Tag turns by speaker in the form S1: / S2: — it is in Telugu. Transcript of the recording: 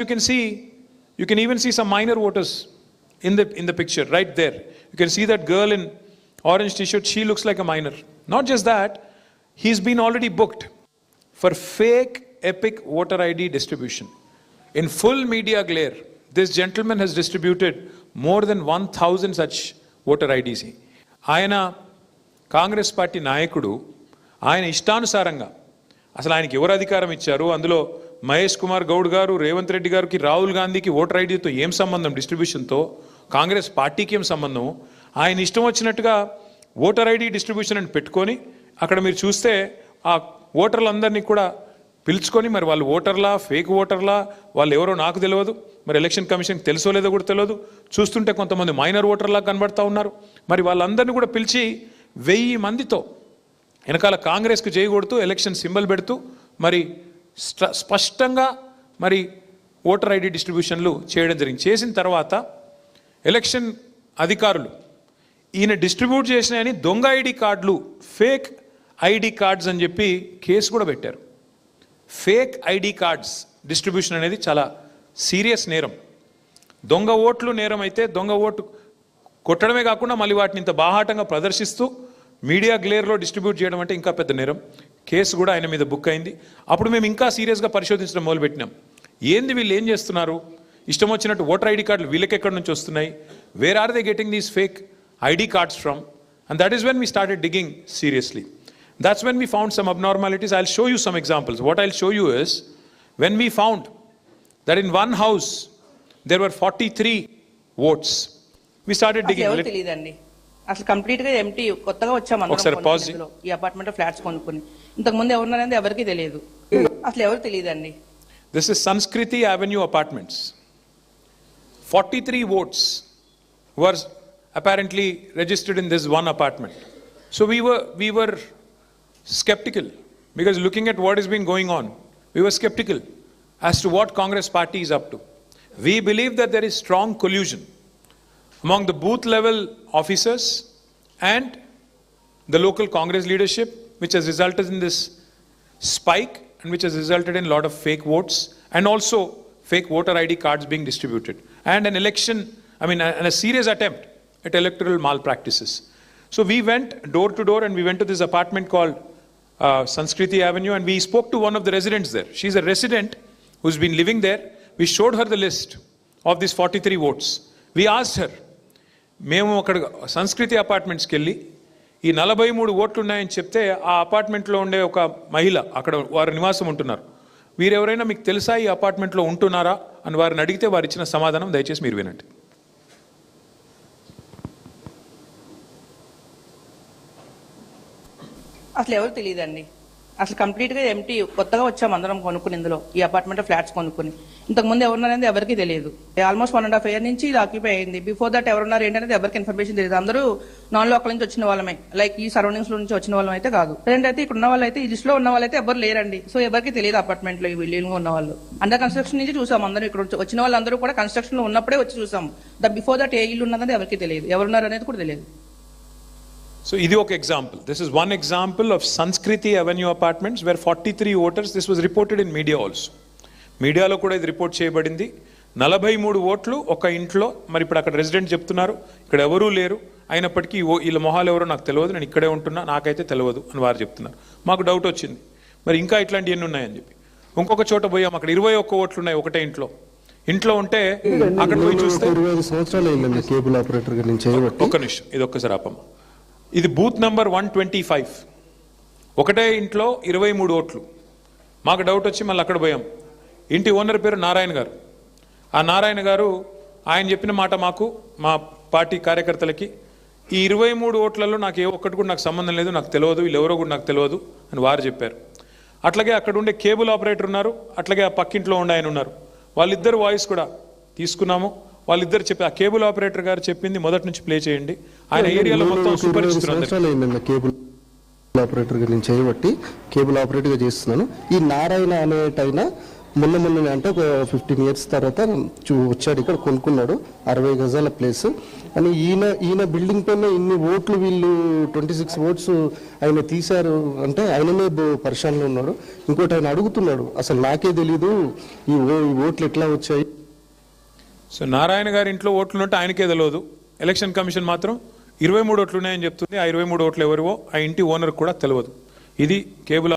S1: you can even see some minor voters in the picture right there. You can see that girl in orange t-shirt, she looks like a minor. Not just that, he's been already booked for fake epic voter ID distribution. In full media glare, this gentleman has distributed more than 1,000 such voter IDs. ఆయన కాంగ్రెస్ పార్టీ నాయకుడు, ఆయన ఇష్టానుసారంగా అసలు ఆయనకి ఎవరు అధికారం ఇచ్చారు, అందులో మహేష్ కుమార్ గౌడ్ గారు, రేవంత్ రెడ్డి గారికి, రాహుల్ గాంధీకి ఓటర్ ఐడితో ఏం సంబంధం, డిస్ట్రిబ్యూషన్తో కాంగ్రెస్ పార్టీకి ఏం సంబంధం, ఆయన ఇష్టం వచ్చినట్టుగా ఓటర్ ఐడి డిస్ట్రిబ్యూషన్ అని పెట్టుకొని అక్కడ మీరు చూస్తే ఆ ఓటర్లందరినీ కూడా పిలుచుకొని, మరి వాళ్ళు ఓటర్లా ఫేక్ ఓటర్లా వాళ్ళు ఎవరో నాకు తెలియదు, మరి ఎలక్షన్ కమిషన్కి తెలుసో లేదో కూడా తెలియదు, చూస్తుంటే కొంతమంది మైనర్ ఓటర్లా కనబడతా ఉన్నారు. మరి వాళ్ళందరినీ కూడా పిలిచి 1000 మందితో వెనకాల కాంగ్రెస్కు చేయకూడుతూ ఎలక్షన్ సింబల్ పెడుతూ మరి స్పష్టంగా మరి ఓటర్ ఐడి డిస్ట్రిబ్యూషన్లు చేయడం జరిగింది. చేసిన తర్వాత ఎలక్షన్ అధికారులు ఈయన డిస్ట్రిబ్యూట్ చేసినాయని దొంగ ఐడి కార్డులు, ఫేక్ ఐడి కార్డ్స్ అని చెప్పి కేసు కూడా పెట్టారు. ఫేక్ ఐడి కార్డ్స్ డిస్ట్రిబ్యూషన్ అనేది చాలా సీరియస్ నేరం. దొంగ ఓట్లు నేరం అయితే దొంగ ఓటు కొట్టడమే కాకుండా మళ్ళీ వాటిని ఇంత బాహాటంగా ప్రదర్శిస్తూ మీడియా గ్లేర్లో డిస్ట్రిబ్యూట్ చేయడం అంటే ఇంకా పెద్ద నేరం. కేసు కూడా ఆయన మీద బుక్ అయింది. అప్పుడు మేము ఇంకా సీరియస్గా పరిశోధించడం మొదలుపెట్టినాం. ఏంది వీళ్ళు ఏం చేస్తున్నారు, ఇష్టం వచ్చినట్టు ఓటర్ ఐడి కార్డులు వీళ్ళకి ఎక్కడి నుంచి వస్తున్నాయి, where are they getting these fake ID cards from, and that is when we started digging seriously. That's when we found some abnormalities. I'll show you some examples. What I'll show you is, when we found that in one house there were 43 votes, we started digging.
S2: ఎవరు తెలియదండి, అసలు కంప్లీట్ గా ఎంటీ, కొత్తగా వచ్చాం అందరం ఈ అపార్ట్మెంట్ ఫ్లాట్స్ కొనుక్కొని. ఇంతకు ముందు ఎవరున్నారనేది ఎవరికి తెలియదు, అసలు ఎవరు తెలియదండి.
S1: This is Sanskriti Avenue Apartments. 43 votes were apparently registered in this one apartment. So we were skeptical, because looking at what has been going on, we were skeptical as to what Congress party is up to. We believe that there is strong collusion among the booth level officers and the local Congress leadership, which has resulted in this spike and which has resulted in a lot of fake votes and also fake voter ID cards being distributed, and an election, and a serious attempt at electoral malpractices. So we went door to door and we went to this apartment called Sanskriti Avenue, and we spoke to one of the residents there. She's a resident who's been living there. We showed her the list of these 43 votes. We asked her, మేము అక్కడ సంస్కృతి అపార్ట్మెంట్స్కి వెళ్ళి ఈ 43 ఓట్లు ఉన్నాయని చెప్తే ఆ అపార్ట్మెంట్లో ఉండే ఒక మహిళ, అక్కడ వారు నివాసం ఉంటున్నారు, వీరెవరైనా మీకు తెలుసా ఈ అపార్ట్మెంట్లో ఉంటున్నారా అని వారిని అడిగితే వారు ఇచ్చిన సమాధానం దయచేసి మీరు వినండి.
S2: అసలు ఎవరు తెలియదండి, అసలు కంప్లీట్ గా ఎంటీ, కొత్తగా వచ్చాం అందరం కొనుక్కుని ఇందులో ఈ అపార్ట్మెంట్ ఫ్లాట్స్ కొనుక్కుని. ఇంతకు ముందు ఎవరున్నారనేది ఎవరికి తెలియదు. ఆల్మోస్ట్ 1.5 year నుంచి ఇది ఆక్యుపై అయింది. బిఫోర్ దట్ ఎవరున్నారు ఏంటనేది ఎవరికి ఇన్ఫర్మేషన్ తెలియదు. అందరూ నాన్ లోకల్ నుంచి వచ్చిన వాళ్ళమే, లైక్ ఈ సరౌండింగ్స్ లో నుంచి వచ్చిన వాళ్ళం అయితే కాదు. ప్రజెంట్ అయితే ఇక్కడ ఉన్న వాళ్ళు అయితే, ఈ లిస్ట్ లో ఉన్న వాళ్ళు అయితే ఎవరు లేరండి. సో ఎవరికి తెలియదు అపార్ట్మెంట్ లో ఈ బిల్డింగ్ ఉన్న వాళ్ళు. అండర్ కన్స్ట్రక్షన్ నుంచి చూసాం అందరూ, ఇక్కడ వచ్చిన వాళ్ళందరూ కూడా కన్స్ట్రక్షన్ లో ఉన్నప్పుడే వచ్చి చూసాం. బిఫోర్ దట్ ఏ ఇల్లు ఉన్నదని ఎవరికి తెలియదు, ఎవరున్నారు అనేది కూడా తెలియదు.
S1: So ఇది ఒక example. This is one example of Sanskriti Avenue Apartments where 43 voters, this was reported in media also. మీడియాలో కూడా ఇది రిపోర్ట్ చేయబడింది. 43 ఓట్లు ఒక ఇంట్లో. మరి ఇప్పుడు అక్కడ రెసిడెంట్ చెప్తున్నారు ఇక్కడ ఎవరూ లేరు, అయినప్పటికీ వీళ్ళ మొహాలు ఎవరో నాకు తెలియదు, నేను ఇక్కడే ఉంటున్నా, నాకైతే తెలియదు అని వారు చెప్తున్నారు. మాకు డౌట్ వచ్చింది, మరి ఇంకా ఇట్లాంటివి ఎన్ని ఉన్నాయని చెప్పి ఇంకొక చోట పోయాం. అక్కడ 21 ఓట్లు ఉన్నాయి ఒకటే ఇంట్లో ఉంటే అక్కడ పోయి చూస్తే
S3: 25 సంవత్సరాలు అయిందండి కేబుల్ ఆపరేటర్ గా నేను చేయబట్టి.
S1: ఒక్క నిమిషం, ఇది ఒక్కసారి ఆపమ్మ. ఇది బూత్ నంబర్ 125, ఒకటే ఇంట్లో 23 ఓట్లు. మాకు డౌట్ వచ్చి మళ్ళీ అక్కడ పోయాం. ఇంటి ఓనర్ పేరు నారాయణ గారు. ఆ నారాయణ గారు ఆయన చెప్పిన మాట మాకు, మా పార్టీ కార్యకర్తలకి, ఈ 23 ఓట్లలో నాకు ఏ ఒక్కటి కూడా నాకు సంబంధం లేదు, నాకు తెలియదు, వీళ్ళు ఎవరో కూడా నాకు తెలియదు అని వారు చెప్పారు. అట్లాగే అక్కడ ఉండే కేబుల్ ఆపరేటర్ ఉన్నారు, అట్లాగే ఆ పక్కింట్లో ఉండే ఆయన ఉన్నారు. వాళ్ళిద్దరు వాయిస్ కూడా తీసుకున్నాము. వాళ్ళిద్దరు చెప్పి, ఆ కేబుల్ ఆపరేటర్ గారు చెప్పింది మొదటి నుంచి ప్లే చేయండి. ఆయన ఏరియాలో మొత్తం
S3: సుపరిచితులు. కేబుల్ ఆపరేటర్ గా నేను చేయబట్టి కేబుల్ ఆపరేటర్ గా చేస్తున్నాను. ఈ నారాయణ అనేటైనా మొన్ననే అంటే ఒక 15 ఇయర్స్ తర్వాత వచ్చాడు, ఇక్కడ కొనుక్కున్నాడు 60 గజాల ప్లేస్ అని. ఈయన బిల్డింగ్ పైన ఇన్ని ఓట్లు, వీళ్ళు 26 ఓట్స్ ఆయన తీశారు అంటే ఆయననే పరిశానలో ఉన్నాడు. ఇంకోటి ఆయన అడుగుతున్నాడు, అసలు నాకే తెలీదు ఈ ఓట్లు ఎట్లా వచ్చాయి.
S1: సో నారాయణ గారి ఇంట్లో ఓట్లు ఉన్నట్టు ఆయనకే తెలియదు, ఎలక్షన్ కమిషన్ మాత్రం 23 ఓట్లు ఉన్నాయని చెప్తుంది. ఆ 23 ఓట్లు ఎవరివో ఆ ఇంటి ఓనర్ కూడా తెలియదు. ఇది కేబుల్